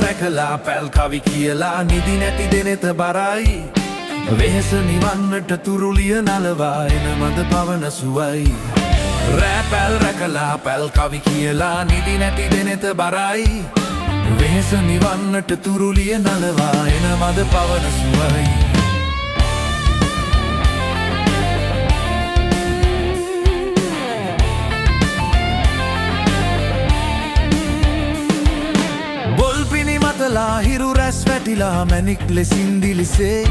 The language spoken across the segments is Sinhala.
රැකලා පැල් කවි කියලා නිදි නැති දෙනෙත බරයි වෙහෙස නිවන්නට තුරුලිය නලවා එන මද පවන සුවයි රෑ පැල් රැකලා පැල් කවි කියලා නිදි නැති දෙනෙත බරයි වෙහෙස නිවන්නට තුරුලිය නලවා එන මද පවන සුවයි හිරු රැස් වැටිලා මැණික් ලෙසින් දිලිසේ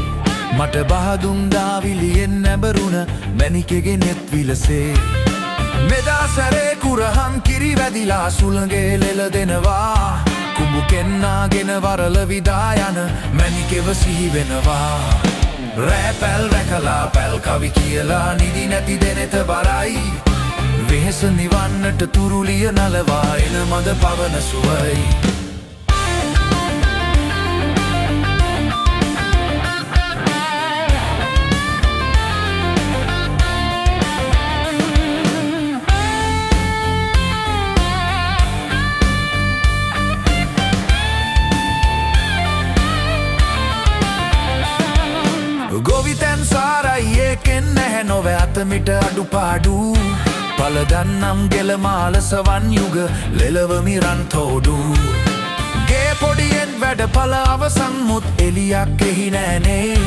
මට බහදුම් දාවිලියෙන් නැඹරුණ මැණිකෙගේ නෙත් විලසේ මෙදා සැරේ කුරහන් කිරි වැදිලා සුළඟේ ලෙල දෙනවා කුඹු කෙන්නාගෙන වරල විදා යන මැණිකෙව සිහි වෙනවා රෑ පැල් රැකලා පැල් කවි කියලා නිදි නැති දෙනෙත බරයි වෙහෙස නිවන්නට තුරුලිය නලවා එන මද පවන සුවයි ගොවිතැන් සාරයි ඒකෙන් නැහැ නොවැ අතමිට අඩුපාඩු පලදන්නම් ගෙලමාල සවන් යුග ලෙලවමි රන්තෝඩු ගේ පොඩියෙන් වැඩ පල අවසන් මුත් එලියක් එහි නෑනේ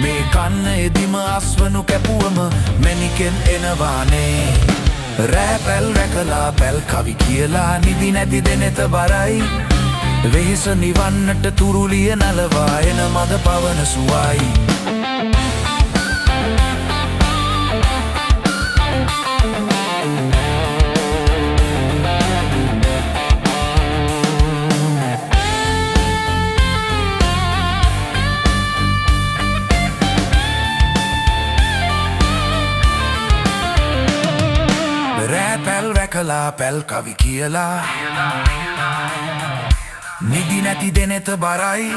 මේ කන්න එදිම අස්වනු කැපුවම මැණිකෙන් එනවානේ රෑ පැල් රැකලා පැල් කවි කියලා නිදි නැති දෙනෙත බරයි වෙහෙස නිවන්නට තුරුලිය නලවා එන මද පවන සුවයි පැල් රැකලා පැල් කවි කියලා නිදි නැති දෙනෙත බරයි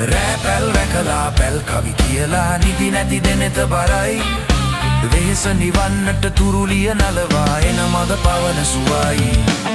රෑ පැල් රැකලා පැල් කවි කියලා නිදි නැති දෙනෙත බරයි වෙහෙස නිවන්නට තුරුලිය නලවා එන මද පවන සුවයි